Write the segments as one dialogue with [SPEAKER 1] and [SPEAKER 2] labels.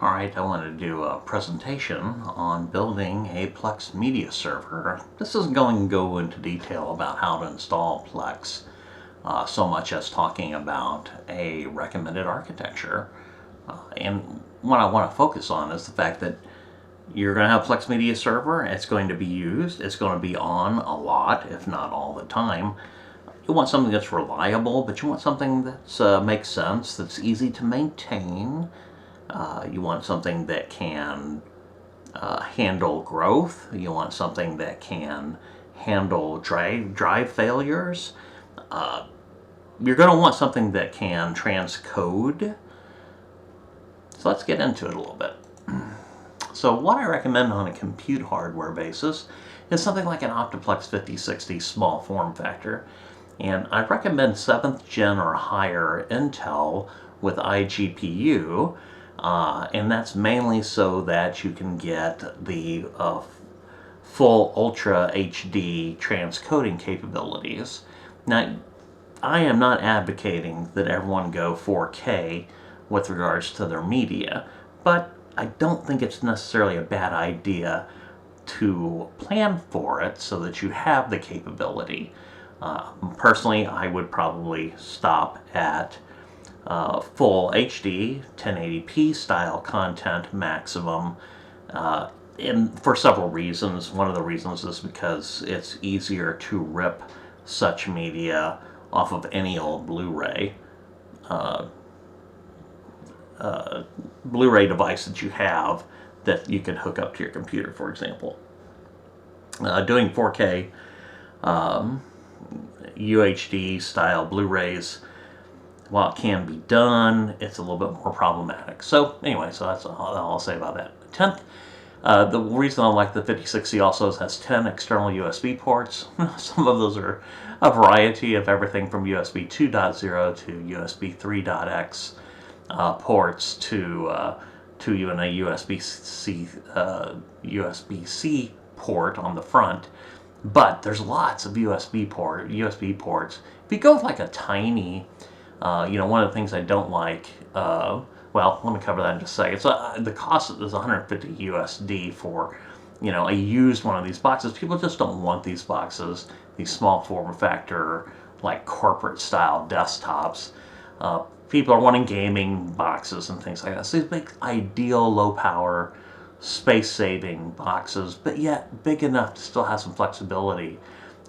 [SPEAKER 1] Alright, I wanted to do a presentation on building a Plex Media Server. This isn't going to go into detail about how to install Plex so much as talking about a recommended architecture. And what I want to focus on is the fact that you're going to have Plex Media Server. It's going to be used. It's going to be on a lot, if not all the time. You want something that's reliable, but you want something that makes sense, that's easy to maintain. You want something that can handle growth. You want something that can handle drive failures. You're going to want something that can transcode. So let's get into it a little bit. So what I recommend on a compute hardware basis is something like an Optiplex 5060 small form factor. And I recommend 7th gen or higher Intel with iGPU. And that's mainly so that you can get the full Ultra HD transcoding capabilities. Now, I am not advocating that everyone go 4K with regards to their media, but I don't think it's necessarily a bad idea to plan for it so that you have the capability. Personally, I would probably stop at full HD, 1080p style content maximum, and for several reasons. One of the reasons is because it's easier to rip such media off of any old Blu-ray device that you have that you can hook up to your computer, for example. Doing 4K UHD style Blu-rays, while it can be done, it's a little bit more problematic. So anyway, so that's all I'll say about that. 10th, the reason I like the 5060 also is it has 10 external USB ports. Some of those are a variety of everything from USB 2.0 to USB 3.x ports to even a USB-C port on the front. But there's lots of USB ports. If you go with like a tiny, one of the things I don't like, well, let me cover that in just a second. So the cost is 150 USD for, a used one of these boxes. People just don't want these boxes, these small form factor, like corporate style desktops. People are wanting gaming boxes and things like that. So these make ideal low power, space-saving boxes, but yet big enough to still have some flexibility.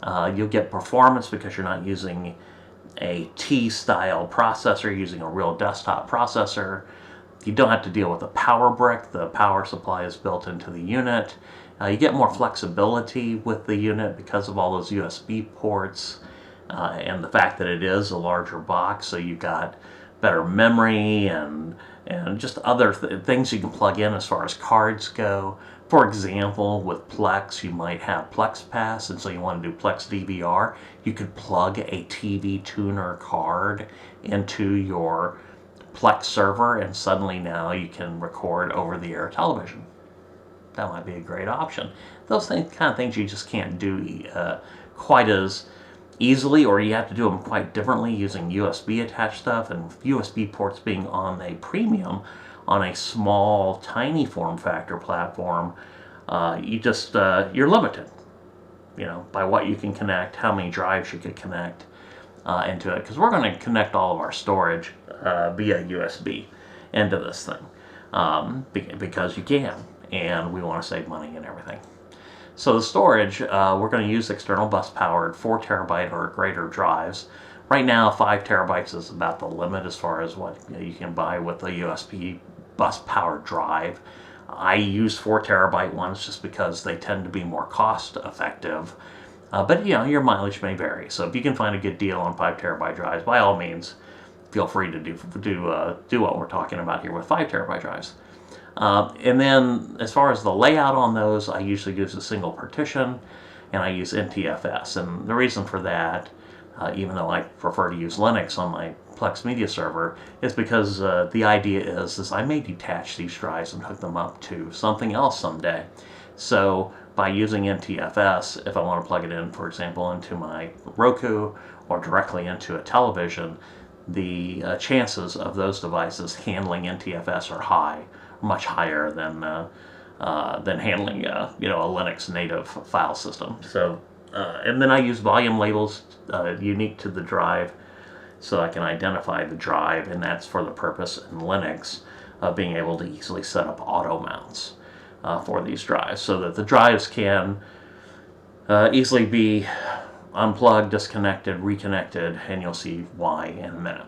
[SPEAKER 1] You'll get performance because you're not using a T-style processor, you're using a real desktop processor. You don't have to deal with a power brick. The power supply is built into the unit. You get more flexibility with the unit because of all those USB ports and the fact that it is a larger box, so you've got better memory and just other things you can plug in as far as cards go. For example, with Plex, you might have Plex Pass, and so you want to do Plex DVR. You could plug a TV tuner card into your Plex server, and suddenly now you can record over-the-air television. That might be a great option. Those kind of things you just can't do quite as easily, or you have to do them quite differently using USB attached stuff, and USB ports being on a premium on a small, tiny form factor platform, you're limited, by what you can connect, how many drives you can connect into it. Because we're going to connect all of our storage via USB into this thing, because you can, and we want to save money and everything. So the storage, we're going to use external bus-powered 4 terabyte or greater drives. Right now, 5 terabytes is about the limit as far as what you can buy with a USB bus-powered drive. I use 4 terabyte ones just because they tend to be more cost-effective. But your mileage may vary. So if you can find a good deal on 5 terabyte drives, by all means, feel free to do what we're talking about here with 5 terabyte drives. And then as far as the layout on those, I usually use a single partition, and I use NTFS. And the reason for that, even though I prefer to use Linux on my Plex Media Server, is because the idea is I may detach these drives and hook them up to something else someday. So by using NTFS, if I want to plug it in, for example, into my Roku or directly into a television, the chances of those devices handling NTFS are high, much higher than handling a Linux native file system. So, and then I use volume labels unique to the drive, so I can identify the drive, and that's for the purpose in Linux of being able to easily set up auto mounts for these drives, so that the drives can easily be unplugged, disconnected, reconnected, and you'll see why in a minute.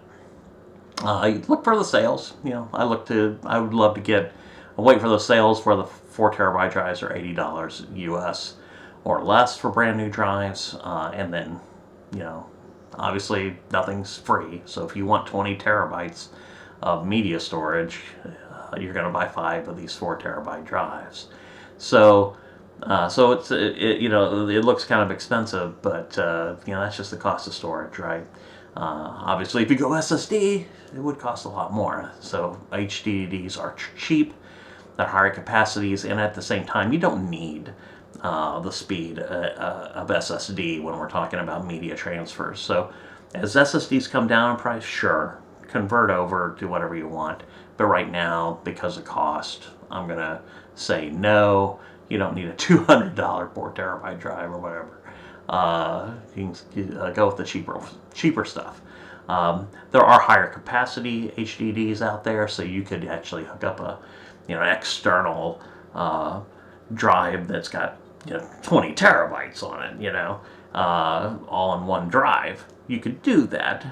[SPEAKER 1] Look for the sales. I would love to wait for the sales for the 4 terabyte drives are $80 US or less for brand new drives, and then obviously nothing's free. So if you want 20 terabytes of media storage, you're going to buy 5 of these 4 terabyte drives. So it looks kind of expensive, but that's just the cost of storage, right? Obviously, if you go SSD, it would cost a lot more. So HDDs are cheap, they're higher capacities, and at the same time, you don't need the speed of SSD when we're talking about media transfers. So as SSDs come down in price, sure, convert over to whatever you want. But right now, because of cost, I'm going to say no. You don't need a $200 4 terabyte drive or whatever. You can go with the cheaper stuff. There are higher capacity HDDs out there, so you could actually hook up an external drive that's got 20 terabytes on it, all in one drive. You could do that.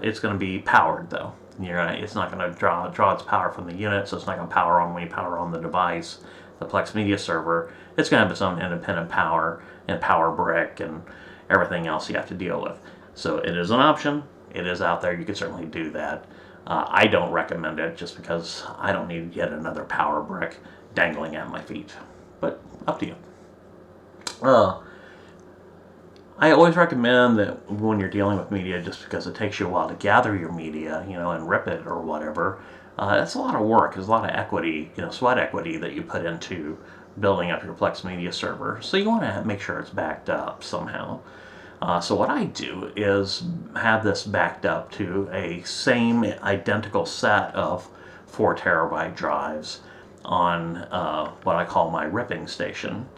[SPEAKER 1] It's going to be powered though. It's not going to draw its power from the unit, so it's not going to power on when you power on the device, the Plex Media Server. It's going to have its own independent power and power brick and everything else you have to deal with. So it is an option. It is out there. You can certainly do that. I don't recommend it just because I don't need yet another power brick dangling at my feet. But up to you. I always recommend that when you're dealing with media, just because it takes you a while to gather your media, and rip it or whatever, that's a lot of work. There's a lot of equity, sweat equity that you put into building up your Plex Media Server. So you want to make sure it's backed up somehow. So what I do is have this backed up to a same identical set of 4 terabyte drives on what I call my ripping station.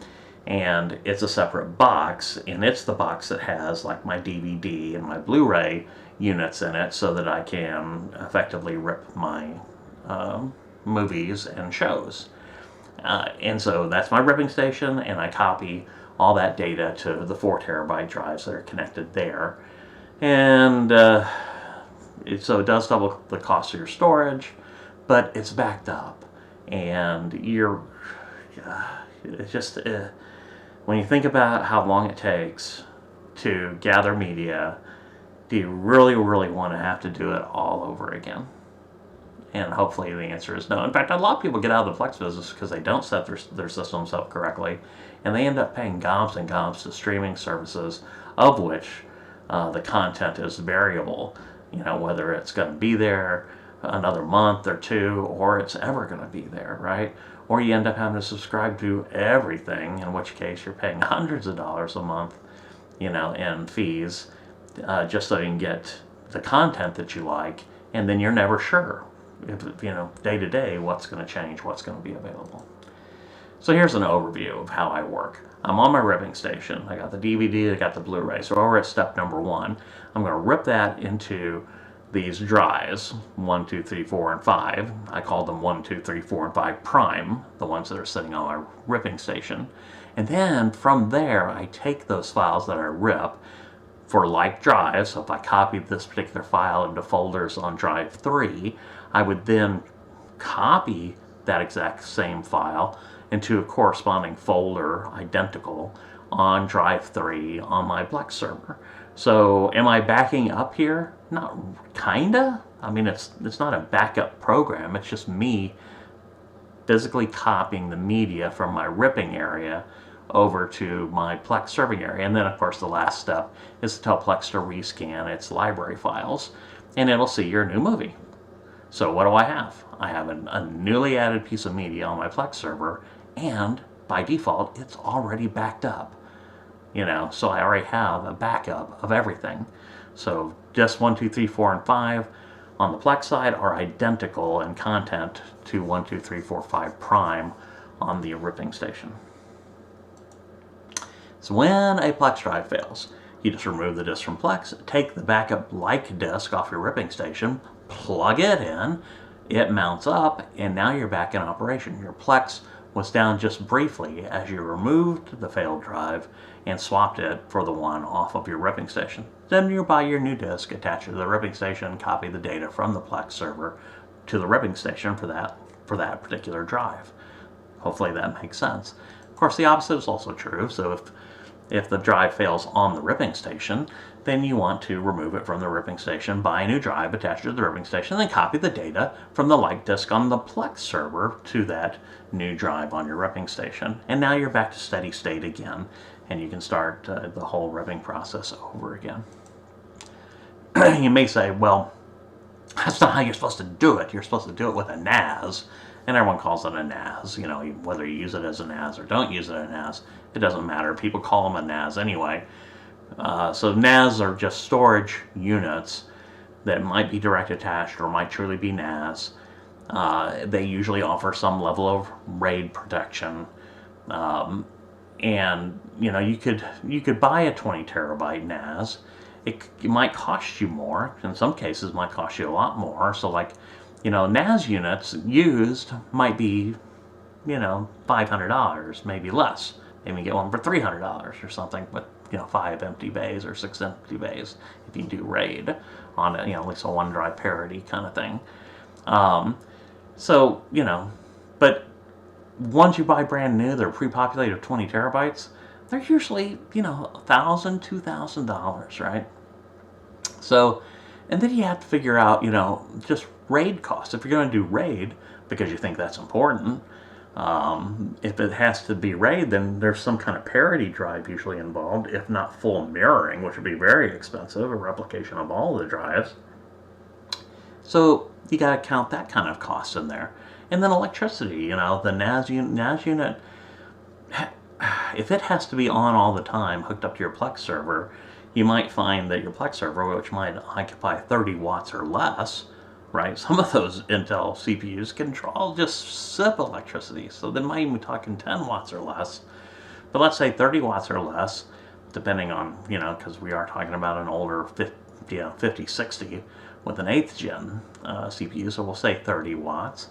[SPEAKER 1] And it's a separate box, and it's the box that has like my DVD and my Blu-ray units in it, so that I can effectively rip my movies and shows. And so that's my ripping station, and I copy all that data to the 4 terabyte drives that are connected there. And so it does double the cost of your storage, but it's backed up. And it's just, when you think about how long it takes to gather media, do you really, really want to have to do it all over again? And hopefully the answer is no. In fact, a lot of people get out of the Plex business because they don't set their systems up correctly, and they end up paying gobs and gobs to streaming services, of which the content is variable. Whether it's going to be there another month or two, or it's ever going to be there, right? Or you end up having to subscribe to everything, in which case you're paying hundreds of dollars a month, in fees, just so you can get the content that you like, and then you're never sure, day to day, what's going to change, what's going to be available. So here's an overview of how I work. I'm on my ripping station. I got the DVD, I got the Blu-ray. So we're at step number 1. I'm going to rip that into these drives, 1, 2, 3, 4, and 5. I call them 1, 2, 3, 4, and 5 prime, the ones that are sitting on my ripping station. And then from there, I take those files that I rip for like drives. So if I copied this particular file into folders on drive 3, I would then copy that exact same file into a corresponding folder, identical, on drive 3 on my Plex server. So am I backing up here? Not kinda. I mean, it's not a backup program. It's just me physically copying the media from my ripping area over to my Plex serving area. And then, of course, the last step is to tell Plex to rescan its library files, and it'll see your new movie. So what do I have? I have a newly added piece of media on my Plex server, and by default, it's already backed up. So I already have a backup of everything. So just 1, 2, 3, 4, and 5 on the Plex side are identical in content to 1, 2, 3, 4, 5 prime on the ripping station. So when a Plex drive fails, you just remove the disk from Plex, take the backup-like disk off your ripping station, plug it in, it mounts up, and now you're back in operation. Your Plex was down just briefly as you removed the failed drive and swapped it for the one off of your ripping station. Then you buy your new disk, attach it to the ripping station, copy the data from the Plex server to the ripping station for that particular drive. Hopefully that makes sense. Of course, the opposite is also true. So if the drive fails on the ripping station, then you want to remove it from the ripping station, buy a new drive, attach it to the ripping station, then copy the data from the like disk on the Plex server to that new drive on your ripping station. And now you're back to steady state again, and you can start the whole ripping process over again. You may say, well, that's not how you're supposed to do it. You're supposed to do it with a NAS, and everyone calls it a NAS. You know, whether you use it as a NAS or don't use it as a NAS, it doesn't matter. People call them a NAS anyway. So NAS are just storage units that might be direct attached or might truly be NAS. They usually offer some level of RAID protection, and you know, you could buy a 20 terabyte NAS. It might cost you more. In some cases, it might cost you a lot more. So, like, you know, NAS units used might be, you know, $500, maybe less. Maybe get one for $300 or something, with, you know, 5 empty bays or 6 empty bays if you do RAID on a, you know, at least a OneDrive parity kind of thing. So, you know, but once you buy brand new, they're pre-populated with 20 terabytes, they're usually, you know, $1,000, $2,000, right? So, and then you have to figure out, you know, just RAID costs. If you're going to do RAID because you think that's important, if it has to be RAID, then there's some kind of parity drive usually involved, if not full mirroring, which would be very expensive, a replication of all the drives. So you got to count that kind of cost in there. And then electricity, you know, the NAS unit, if it has to be on all the time, hooked up to your Plex server, you might find that your Plex server, which might occupy 30 watts or less, right? Some of those Intel CPUs can draw just sip electricity, so they might even be talking 10 watts or less. But let's say 30 watts or less, depending on, you know, because we are talking about an older 5060 with an 8th gen CPU, so we'll say 30 watts.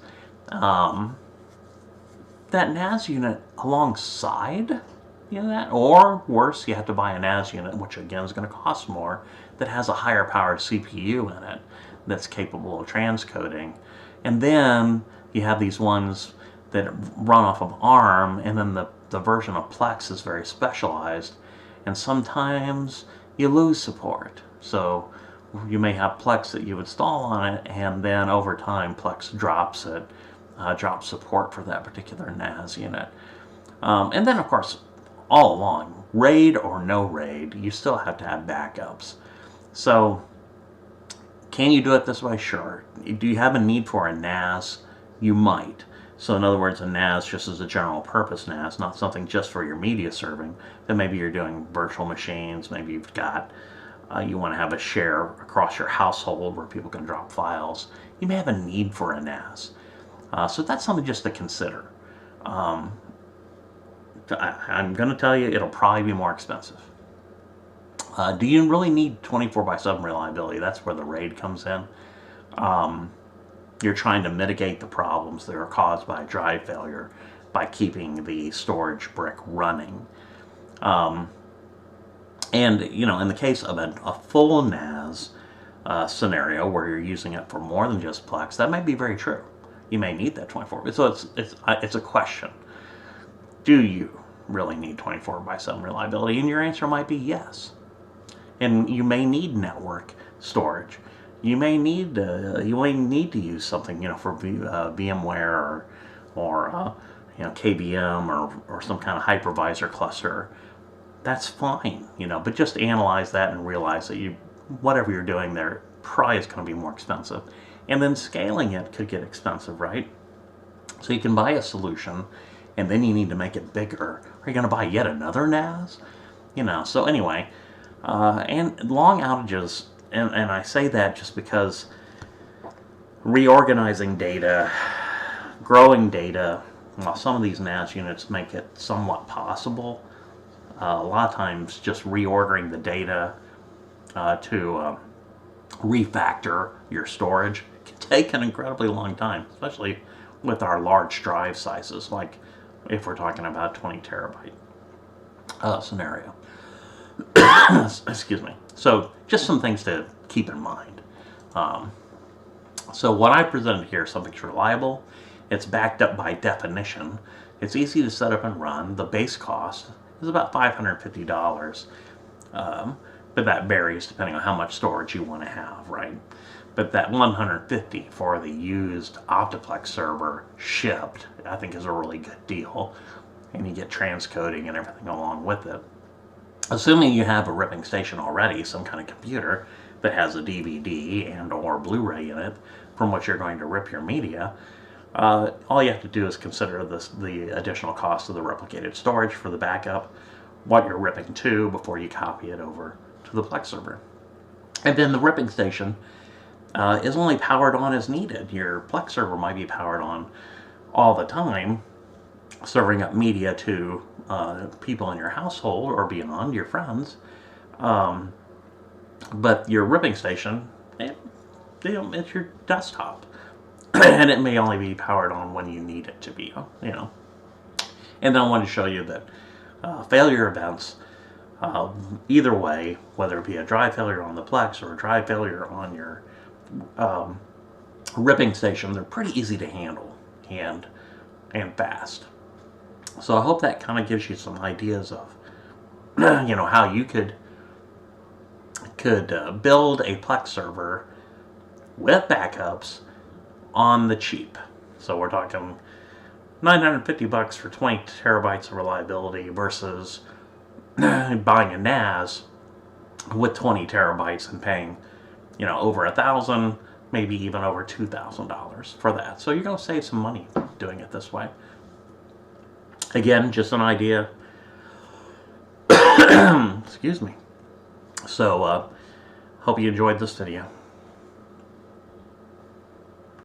[SPEAKER 1] That NAS unit alongside, you know, that, or worse, you have to buy a NAS unit, which again is going to cost more, that has a higher powered CPU in it that's capable of transcoding. And then you have these ones that run off of ARM, and then the version of Plex is very specialized, and sometimes you lose support. So you may have Plex that you install on it, and then over time Plex drops it, drops support for that particular NAS unit. And then, of course, all along, RAID or no RAID, you still have to have backups. So can you do it this way? Sure. Do you have a need for a NAS? You might. So in other words, a NAS just as a general purpose NAS, not something just for your media serving. Then maybe you're doing virtual machines, maybe you've got, you want to have a share across your household where people can drop files. You may have a need for a NAS. So that's something just to consider. I'm going to tell you, it'll probably be more expensive. Do you really need 24/7 reliability? That's where the RAID comes in. You're trying to mitigate the problems that are caused by drive failure by keeping the storage brick running. And, you know, in the case of a full NAS scenario where you're using it for more than just Plex, that might be very true. You may need that 24. So it's a question. Do you really need 24/7 reliability? And your answer might be yes. And you may need network storage. You may need to use something, you know, for VMware or you know, KVM or some kind of hypervisor cluster. That's fine, you know, but just analyze that and realize that whatever you're doing there probably is going to be more expensive. And then scaling it could get expensive, right? So you can buy a solution and then you need to make it bigger. Are you going to buy yet another NAS? You know, so anyway, and long outages, and I say that just because reorganizing data, growing data. Well, some of these NAS units make it somewhat possible. A lot of times just reordering the data to refactor your storage can take an incredibly long time, especially with our large drive sizes, like if we're talking about 20 terabyte scenario. Excuse me. So just some things to keep in mind. So what I presented here is something that's reliable. It's backed up by definition. It's easy to set up and run. The base cost is about $550, but that varies depending on how much storage you want to have, right? But that $150 for the used Optiplex server shipped, I think, is a really good deal. And you get transcoding and everything along with it. Assuming you have a ripping station already, some kind of computer that has a DVD and or Blu-ray in it from which you're going to rip your media, all you have to do is consider the additional cost of the replicated storage for the backup, what you're ripping to before you copy it over to the Plex server. And then the ripping station is only powered on as needed. Your Plex server might be powered on all the time, serving up media to people in your household or beyond, your friends. But your ripping station, it's your desktop. And it may only be powered on when you need it to be, you know. And then I wanted to show you that failure events, either way, whether it be a drive failure on the Plex or a drive failure on your ripping station, they're pretty easy to handle and fast. So I hope that kind of gives you some ideas of, you know, how you could build a Plex server with backups on the cheap. So we're talking $950 for 20 terabytes of reliability versus buying a NAS with 20 terabytes and paying, you know, over $1,000, maybe even over $2,000 for that. So you're going to save some money doing it this way. Again, just an idea. Excuse me. So, hope you enjoyed this video.